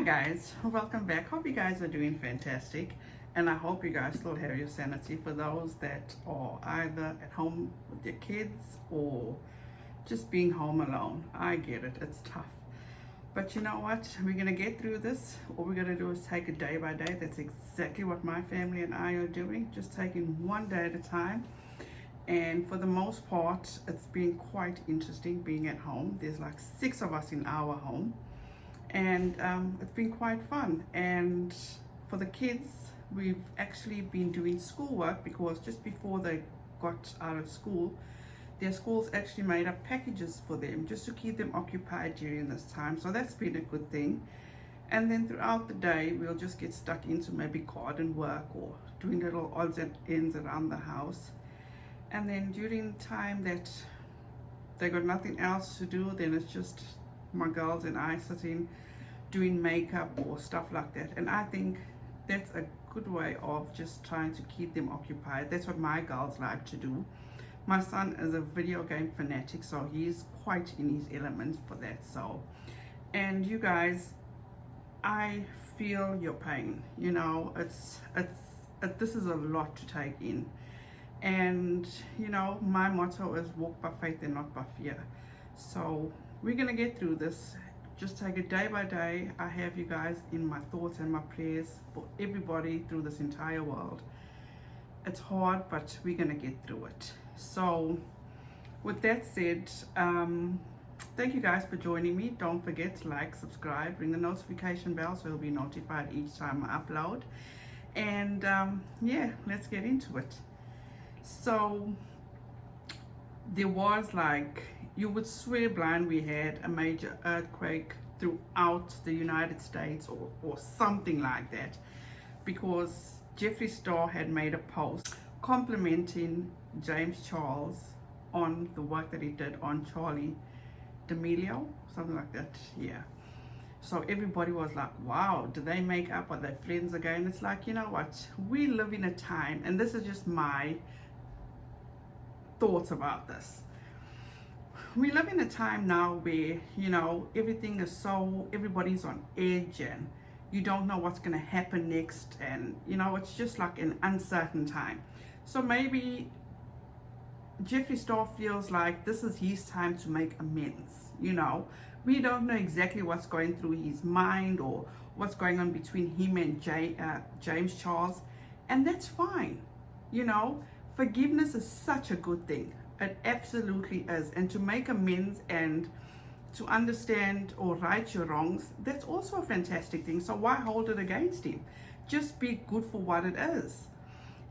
Guys, welcome back. Hope you guys are doing fantastic, and I hope you guys still have your sanity. For those that are either at home with your kids or just being home alone, I get it, it's tough, but you know what, we're gonna get through this. All we're gonna do is take it day by day. That's exactly what my family and I are doing, just taking one day at a time. And for the most part, it's been quite interesting being at home. There's like 6 of us in our home, and it's been quite fun. And for the kids, we've actually been doing schoolwork, because just before they got out of school, their schools actually made up packages for them just to keep them occupied during this time. So that's been a good thing. And then throughout the day, we'll just get stuck into maybe garden work or doing little odds and ends around the house. And then during time that they got nothing else to do, then it's just my girls and I sitting doing makeup or stuff like that. And I think that's a good way of just trying to keep them occupied. That's what my girls like to do. My son is a video game fanatic, so he's quite in his element for that. So, and you guys, I feel your pain. You know, this is a lot to take in. And you know, my motto is walk by faith and not by fear. So we're gonna get through this. Just take it day by day. I have you guys in my thoughts and my prayers for everybody through this entire world. It's hard, but we're gonna get through it. So with that said, thank you guys for joining me. Don't forget to like, subscribe, ring the notification bell so you'll be notified each time I upload. And yeah, let's get into it. So there was, like, you would swear blind, we had a major earthquake throughout the United States or something like that, because Jeffree Star had made a post complimenting James Charles on the work that he did on Charlie D'Amelio, something like that. Yeah. So everybody was like, wow, do they make up? Are they friends again? It's like, you know what, we live in a time, and this is just my thoughts about this. We live in a time now where, you know, everything is so, everybody's on edge, and you don't know what's going to happen next, and you know, it's just like an uncertain time. So maybe Jeffree Star feels like this is his time to make amends. You know, we don't know exactly what's going through his mind or what's going on between him and James Charles, and that's fine. You know, forgiveness is such a good thing. It absolutely is. And to make amends and to understand or right your wrongs, that's also a fantastic thing. So why hold it against him? Just be good for what it is.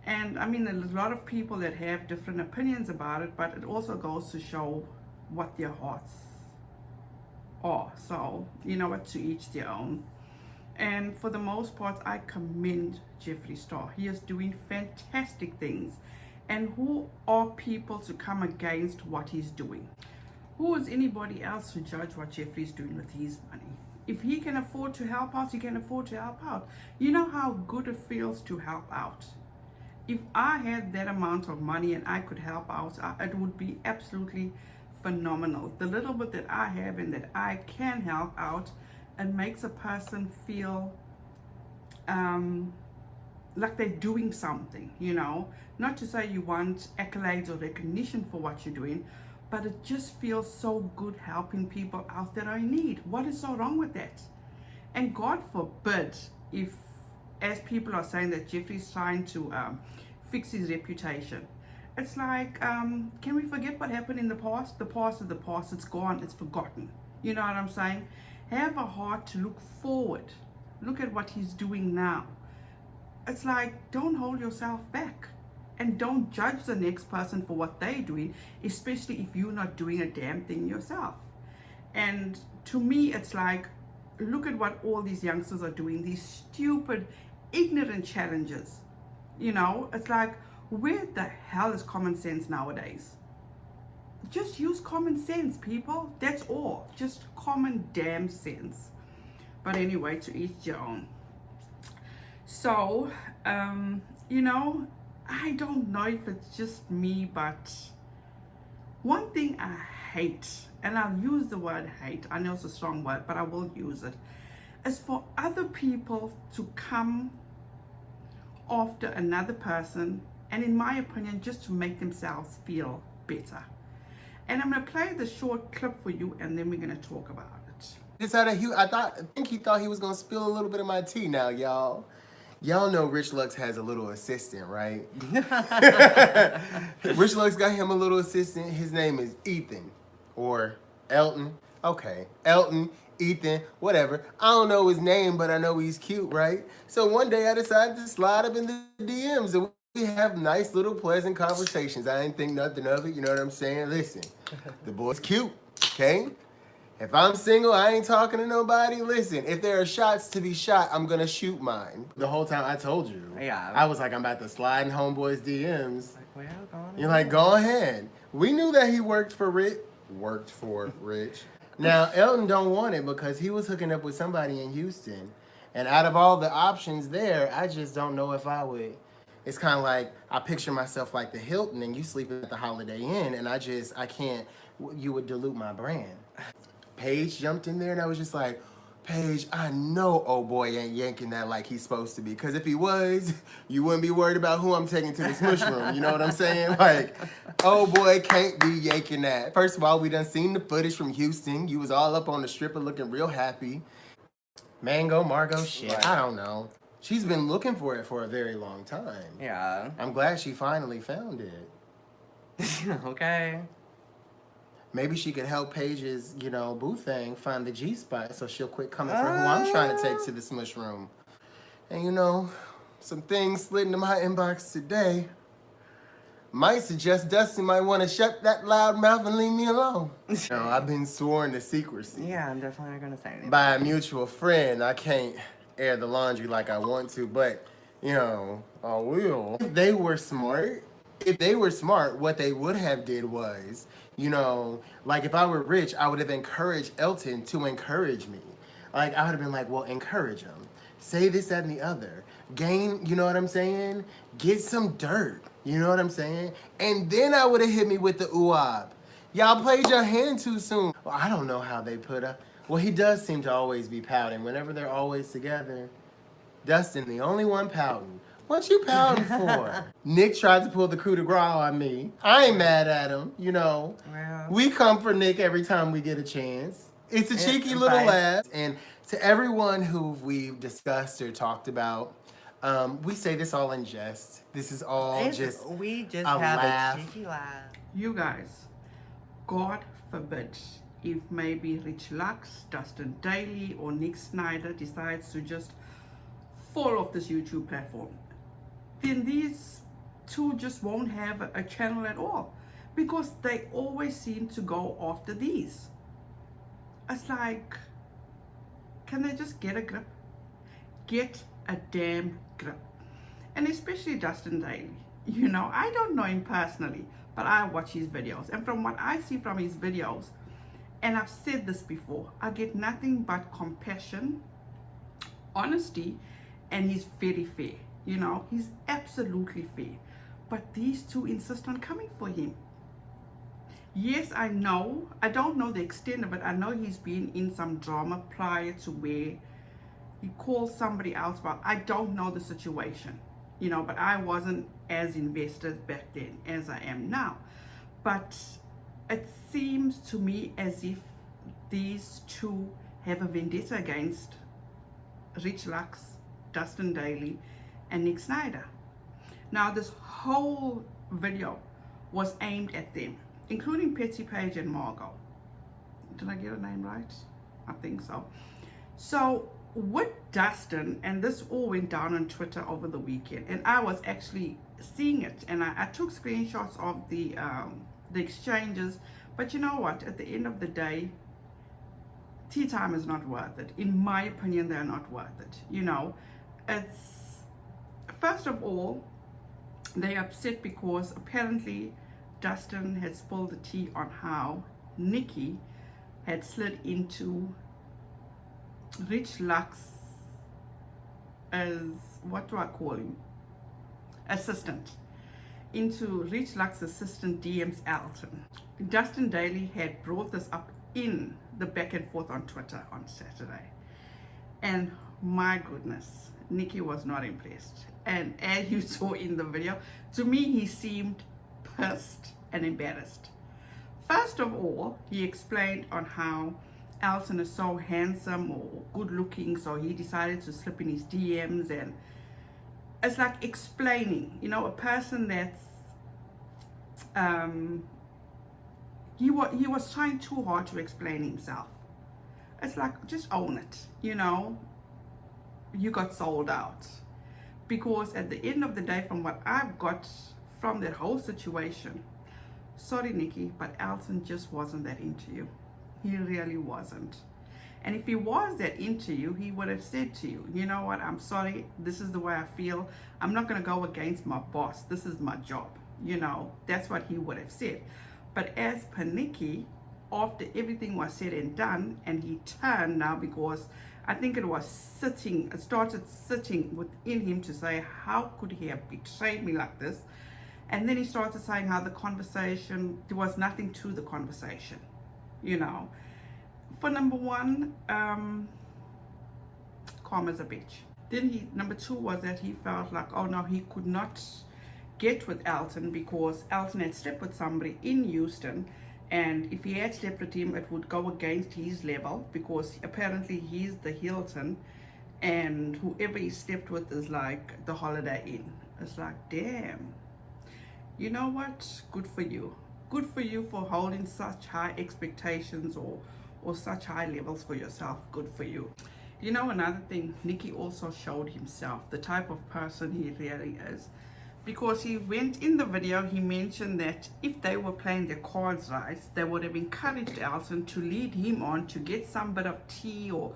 And I mean, there's a lot of people that have different opinions about it, but it also goes to show what their hearts are. So, you know what, to each their own. And for the most part, I commend Jeffree Star. He is doing fantastic things. And who are people to come against what he's doing? Who is anybody else to judge what Jeffree's doing with his money? If he can afford to help out, he can afford to help out. You know how good it feels to help out. If I had that amount of money and I could help out, it would be absolutely phenomenal. The little bit that I have and that I can help out, it makes a person feel like they're doing something, you know. Not to say you want accolades or recognition for what you're doing, but it just feels so good helping people out that are in need. What is so wrong with that? And God forbid if, as people are saying, that Jeffree's trying to fix his reputation. It's like, can we forget what happened in the past? The past is the past, it's gone, it's forgotten. You know what I'm saying? Have a heart to look forward. Look at what he's doing now. It's like, don't hold yourself back. And don't judge the next person for what they're doing, especially if you're not doing a damn thing yourself. And to me, it's like, look at what all these youngsters are doing, these stupid, ignorant challenges. You know, it's like, where the hell is common sense nowadays? Just use common sense, people. That's all. Just common damn sense. But anyway, to each their own. So, you know, I don't know if it's just me, but one thing I hate, and I'll use the word hate, I know it's a strong word, but I will use it. is for other people to come after another person, and in my opinion, just to make themselves feel better. And I'm going to play the short clip for you, and then we're going to talk about it. I think he thought he was going to spill a little bit of my tea now, y'all. Y'all know Rich Lux has a little assistant, right? Rich Lux got him a little assistant. His name is Ethan. Or Elton. Okay. Elton, Ethan, whatever. I don't know his name, but I know he's cute, right? So one day I decided to slide up in the DMs and we have nice little pleasant conversations. I didn't think nothing of it, you know what I'm saying? Listen, the boy's cute, okay? If I'm single, I ain't talking to nobody. Listen, if there are shots to be shot, I'm gonna shoot mine. The whole time I told you. Yeah. I was like, I'm about to slide in homeboy's DMs. Like, well, go on. You're like, go ahead. We knew that he worked for Rich. Now, Elton don't want it because he was hooking up with somebody in Houston. And out of all the options there, I just don't know if I would. It's kind of like, I picture myself like the Hilton and you sleeping at the Holiday Inn, and I can't, you would dilute my brand. Paige jumped in there and I was just like, Paige, I know old boy ain't yanking that like he's supposed to be. Because if he was, you wouldn't be worried about who I'm taking to the smush room. You know what I'm saying? Like, old boy can't be yanking that. First of all, we done seen the footage from Houston. You was all up on the stripper looking real happy. Mango, Margot, shit, Right. I don't know. She's been looking for it for a very long time. Yeah. I'm glad she finally found it. Okay. Maybe she could help Paige's, boo thing find the G-spot so she'll quit coming for who I'm trying to take to the smush room. And some things slid into my inbox today might suggest Dusty might want to shut that loud mouth and leave me alone. I've been sworn to secrecy. Yeah, I'm definitely not gonna say anything. By a mutual friend. I can't air the laundry like I want to, but, I will. If they were smart, what they would have did was, like if I were rich, I would have encouraged Elton to encourage me. Like I would have been like, well, encourage him. Say this, that, and the other. Gain, you know what I'm saying? Get some dirt. You know what I'm saying? And then I would have hit me with the ooh-ah. Y'all played your hand too soon. Well, I don't know how they put up. Well, he does seem to always be pouting. Whenever they're always together, Dustin, the only one pouting. What you pouting for? Nick tried to pull the coup de grace on me. I ain't mad at him, Well, We come for Nick every time we get a chance. It's a cheeky little laugh. And to everyone who we've discussed or talked about, we say this all in jest. This is all we just a have laugh. a cheeky laugh. You guys, God forbid, if maybe Rich Lux, Dustin Daly, or Nick Snyder decides to just fall off this YouTube platform, then these two just won't have a channel at all, because they always seem to go after these. It's like, can they just get a grip? Get a damn grip. And especially Dustin Daly. I don't know him personally, but I watch his videos, and from what I see from his videos, and I've said this before, I get nothing but compassion, honesty, and he's very fair. He's absolutely fair. But these two insist on coming for him. Yes, I don't know the extent of it. I know he's been in some drama prior to where he calls somebody else, but I don't know the situation. But I wasn't as invested back then as I am now. But it seems to me as if these two have a vendetta against Rich Lux, Dustin Daly, and Nick Snyder. Now, this whole video was aimed at them, including Patsy Page and Margot. Did I get her name right? I think so. So with Dustin, and this all went down on Twitter over the weekend, and I was actually seeing it, and I took screenshots of the exchanges. But you know what? At the end of the day, tea time is not worth it. In my opinion, they're not worth it. It's, first of all, they're upset because apparently Dustin had spilled the tea on how Nikki had slid into Rich Lux as, what do I call him? Assistant. Into Rich Lux assistant DM's Alton. Dustin Daly had brought this up in the back and forth on Twitter on Saturday. And my goodness, Nikki was not impressed. And as you saw in the video, to me, he seemed pissed and embarrassed. First of all, he explained on how Alton is so handsome or good looking, so he decided to slip in his DMs, and it's like explaining, you know, a person that's he was trying too hard to explain himself. It's like, just own it, you know, you got sold out. Because at the end of the day, from what I've got from that whole situation, sorry Nikki, but Alton just wasn't that into you. He really wasn't. And if he was that into you, he would have said to you, you know what, I'm sorry, this is the way I feel. I'm not going to go against my boss. This is my job. You know, that's what he would have said. But as per Nikki, after everything was said and done, and he turned now, because I think it started sitting within him to say, how could he have betrayed me like this? And then he started saying how the conversation, there was nothing to the conversation, you know. For number one, calm as a bitch. Then number two was that he felt like, oh no, he could not get with Alton because Alton had slept with somebody in Houston, and if he had slept with him, it would go against his level, because apparently he's the Hilton and whoever he slept with is like the Holiday Inn. It's like, damn, you know what, good for you. Good for you for holding such high expectations or such high levels for yourself. Good for you. You know, another thing, Nikki also showed himself, the type of person he really is. Because he went in the video, he mentioned that if they were playing their cards right, they would have encouraged Alton to lead him on to get some bit of tea or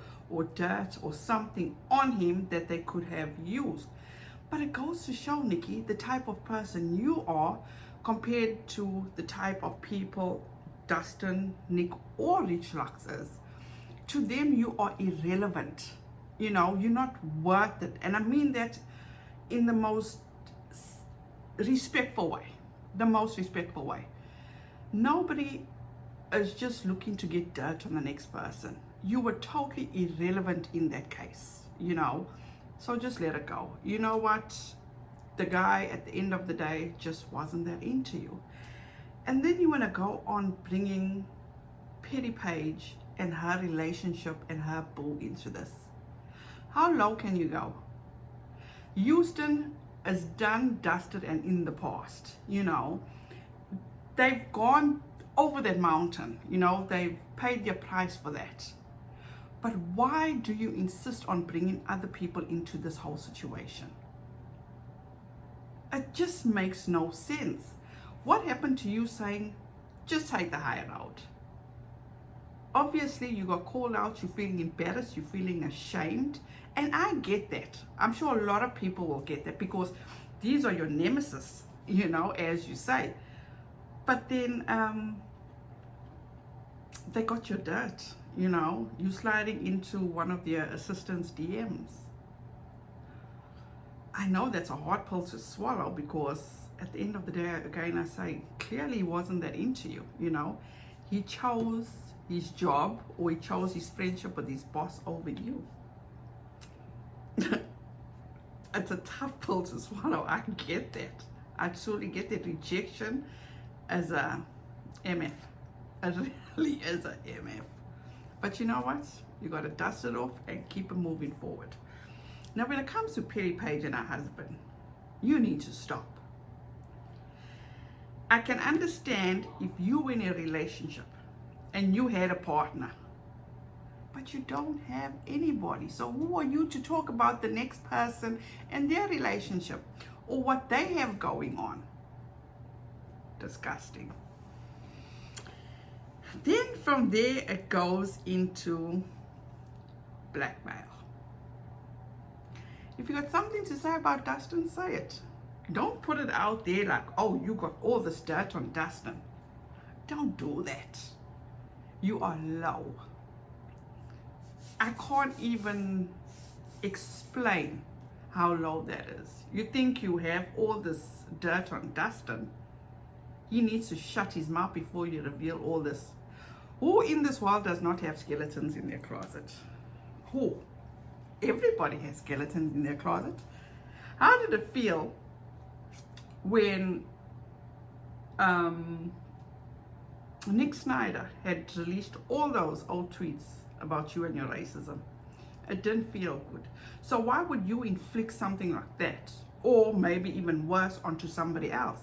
dirt or something on him that they could have used. But it goes to show, Nikki, the type of person you are compared to the type of people Dustin, Nick, or Rich Lux is. To them, you are irrelevant. You know, you're not worth it. And I mean that in the most respectful way. The most respectful way. Nobody is just looking to get dirt on the next person. You were totally irrelevant in that case, you know. So just let it go. You know what? The guy at the end of the day just wasn't that into you. And then you want to go on bringing Petty Page and her relationship and her boo into this. How low can you go? Houston is done, dusted, and in the past. You know, they've gone over that mountain. You know, they've paid their price for that. But why do you insist on bringing other people into this whole situation? It just makes no sense. What happened to you saying, just take the high road? Obviously, you got called out, you're feeling embarrassed, you're feeling ashamed. And I get that. I'm sure a lot of people will get that, because these are your nemesis, you know, as you say. But then they got your dirt, you know. You sliding into one of their assistants' DMs. I know that's a hard pill to swallow, because at the end of the day, again, I say, clearly he wasn't that into you, you know. He chose his job, or he chose his friendship with his boss over you. It's a tough pill to swallow. I get that. I truly get that. Rejection as a MF. It really is a MF. But you know what? You got to dust it off and keep it moving forward. Now, when it comes to Petty Page and her husband, you need to stop. I can understand if you were in a relationship and you had a partner, but you don't have anybody. So who are you to talk about the next person and their relationship or what they have going on? Disgusting. Then from there, it goes into blackmail. If you got something to say about Dustin, say it. Don't put it out there like, oh, you got all this dirt on Dustin. Don't do that. You are low. I can't even explain how low that is. You think you have all this dirt on Dustin. He needs to shut his mouth before you reveal all this. Who in this world does not have skeletons in their closet? Who? Everybody has skeletons in their closet. How did it feel when Nick Snyder had released all those old tweets about you and your racism? It didn't feel good. So why would you inflict something like that, or maybe even worse, onto somebody else?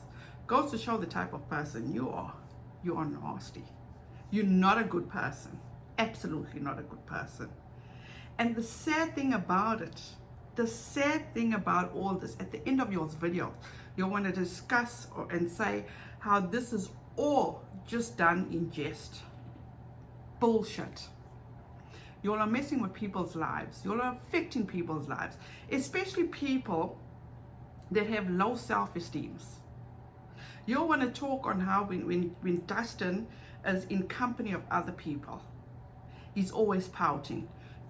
Goes to show the type of person you are. You are nasty. You're not a good person. Absolutely not a good person. And the sad thing about it, the sad thing about all this, at the end of your video, you want to discuss and say how this is all just done in jest. Bullshit. You all are messing with people's lives. You all are affecting people's lives, especially people that have low self-esteem. You all want to talk on how when Dustin is in company of other people, he's always pouting.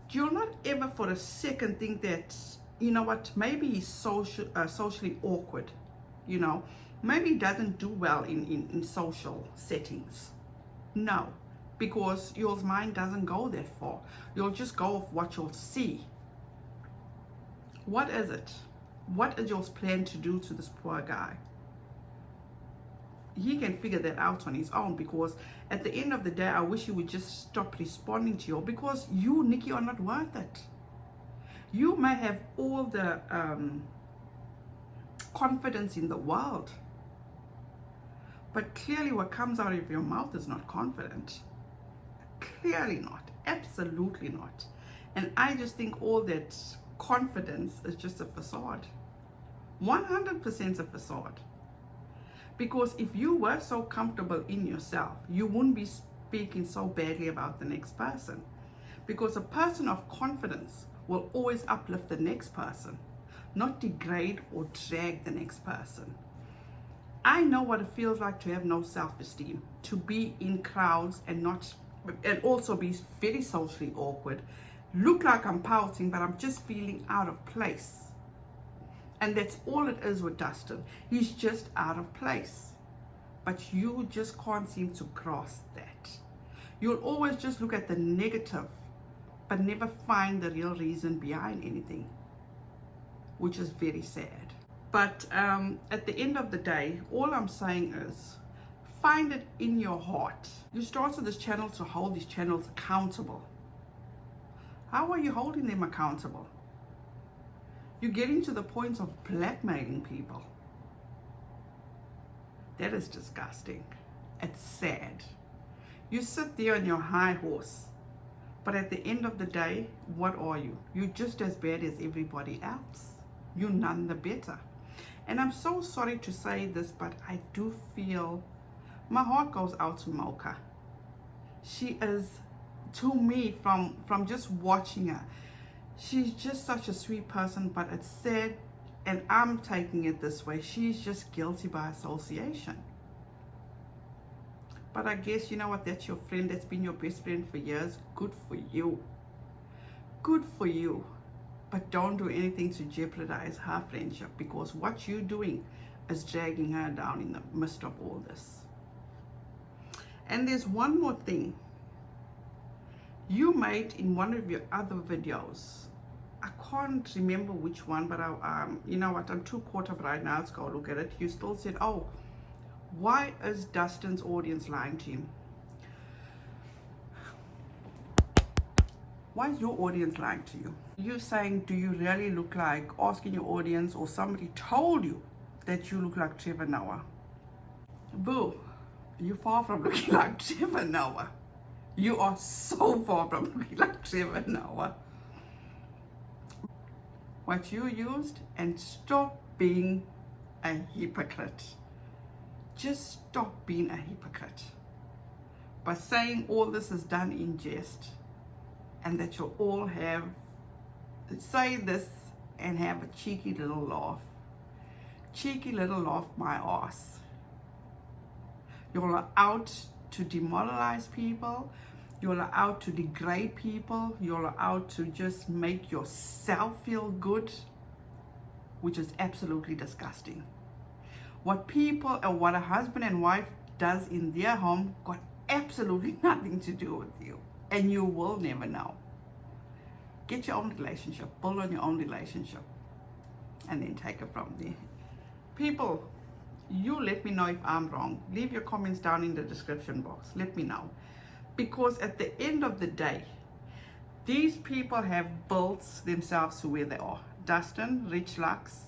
Do you not ever for a second think that, you know what, maybe he's socially awkward, you know? Maybe he doesn't do well in social settings. No, because your mind doesn't go that far. You'll just go off what you'll see. What is it? What is your plan to do to this poor guy? He can figure that out on his own, because at the end of the day, I wish you would just stop responding to you, because you, Nikki, are not worth it. You may have all the confidence in the world, but clearly what comes out of your mouth is not confident. Clearly not. Absolutely not. And I just think all that confidence is just a facade. 100% a facade. Because if you were so comfortable in yourself, you wouldn't be speaking so badly about the next person. Because a person of confidence will always uplift the next person, not degrade or drag the next person. I know what it feels like to have no self-esteem, to be in crowds and also be very socially awkward, look like I'm pouting, but I'm just feeling out of place. And that's all it is with Dustin. He's just out of place. But you just can't seem to grasp that. You'll always just look at the negative, but never find the real reason behind anything, which is very sad. But at the end of the day, all I'm saying is, find it in your heart. You started this channel to hold these channels accountable. How are you holding them accountable? You're getting to the point of blackmailing people. That is disgusting. It's sad. You sit there on your high horse, but at the end of the day, what are you? You're just as bad as everybody else. You're none the better. And I'm so sorry to say this, but I do feel my heart goes out to Mocha. She is, to me, from just watching her, she's just such a sweet person, but it's sad, and I'm taking it this way. She's just guilty by association. But I guess, you know what, that's your friend, that's been your best friend for years. Good for you. Good for you. But don't do anything to jeopardize her friendship, because what you're doing is dragging her down in the midst of all this. And there's one more thing. You made in one of your other videos, I can't remember which one, but you know what, I'm too caught up right now. Let's go look at it. You still said, oh, why is Dustin's audience lying to him? Why is your audience lying to you? You're saying, do you really look like, asking your audience, or somebody told you that you look like Trevor Noah? Boo, you're far from looking like Trevor Noah. You are so far from looking like Trevor Noah. What you used, and stop being a hypocrite. Just stop being a hypocrite. By saying all this is done in jest, and that you'll all have, say this and have a cheeky little laugh. Cheeky little laugh my ass. You're out to demoralize people. You're out to degrade people. You're out to just make yourself feel good, which is absolutely disgusting. What people and what a husband and wife does in their home got absolutely nothing to do with you, and you will never know. Get your own relationship, build on your own relationship, and then take it from there. People, you let me know if I'm wrong. Leave your comments down in the description box. Let me know. Because at the end of the day, these people have built themselves to where they are. Dustin, Rich Lux,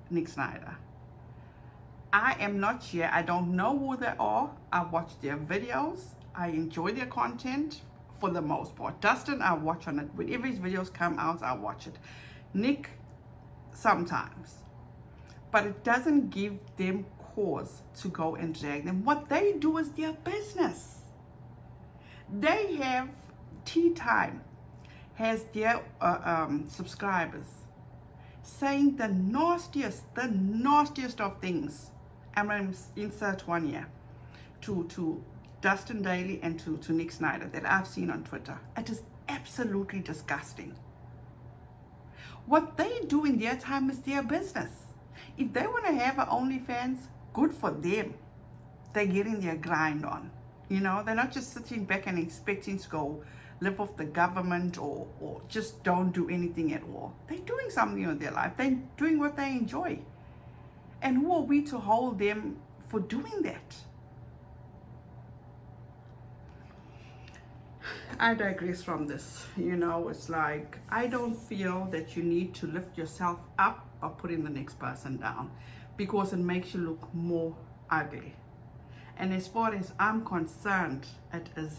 Nick Snyder. I am not here. I don't know who they are. I watch their videos. I enjoy their content for the most part. Dustin, I watch on it. Whenever his videos come out, I watch it. Nick, sometimes. But it doesn't give them cause to go and drag them. What they do is their business. They have Tea Time has their subscribers saying the nastiest of things. I'm going to insert one here to Dustin Daly and to Nick Snyder that I've seen on Twitter. It is absolutely disgusting. What they do in their time is their business. If they want to have an OnlyFans, good for them. They're getting their grind on. You know, they're not just sitting back and expecting to go live off the government or just don't do anything at all. They're doing something with their life. They're doing what they enjoy. And who are we to hold them for doing that? I digress from this. You know, it's like, I don't feel that you need to lift yourself up by putting the next person down, because it makes you look more ugly. And as far as I'm concerned, it is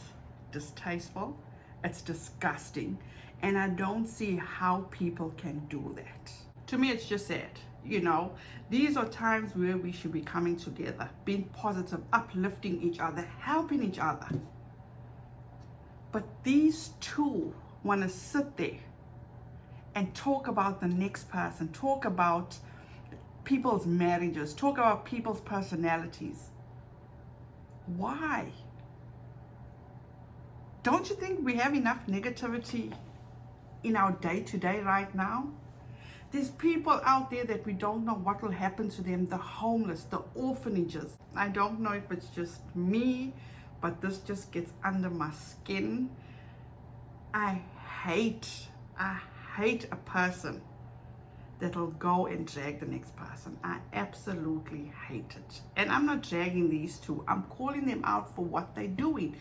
distasteful, it's disgusting, and I don't see how people can do that. To me, it's just sad. You know, these are times where we should be coming together, being positive, uplifting each other, helping each other. But these two want to sit there and talk about the next person, talk about people's marriages, talk about people's personalities. Why? Don't you think we have enough negativity in our day-to-day right now? There's people out there that we don't know what will happen to them, the homeless, the orphanages. I don't know if it's just me, but this just gets under my skin. I hate a person that'll go and drag the next person. I absolutely hate it. And I'm not dragging these two. I'm calling them out for what they're doing,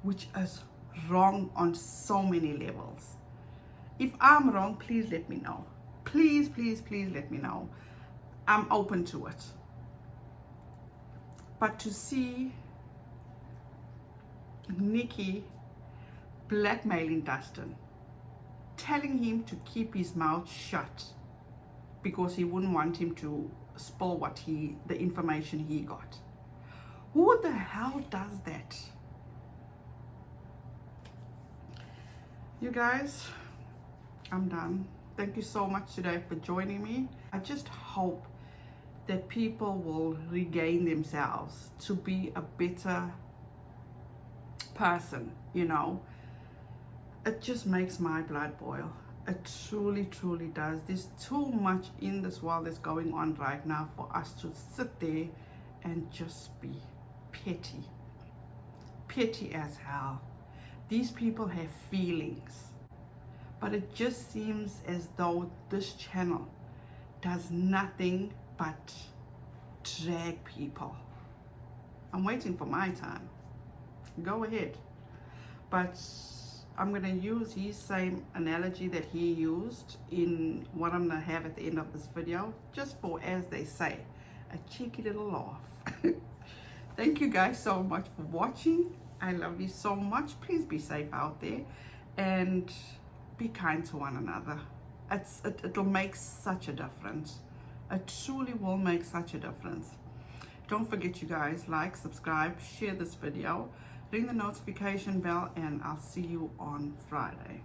which is wrong on so many levels. If I'm wrong, please let me know. Please, please, please let me know. I'm open to it. But to see Nikki blackmailing Dustin, telling him to keep his mouth shut because he wouldn't want him to spill the information he got. Who the hell does that? You guys, I'm done. Thank you so much today for joining me. I just hope that people will regain themselves to be a better person, you know. It just makes my blood boil. It truly, truly does. There's too much in this world that's going on right now for us to sit there and just be petty. Petty as hell. These people have feelings. But it just seems as though this channel does nothing but drag people. I'm waiting for my time. Go ahead. But I'm going to use his same analogy that he used in what I'm going to have at the end of this video, just for, as they say, a cheeky little laugh. Thank you guys so much for watching. I love you so much. Please be safe out there and be kind to one another. It'll make such a difference. It truly will make such a difference. Don't forget, you guys, like, subscribe, share this video, ring the notification bell, and I'll see you on Friday.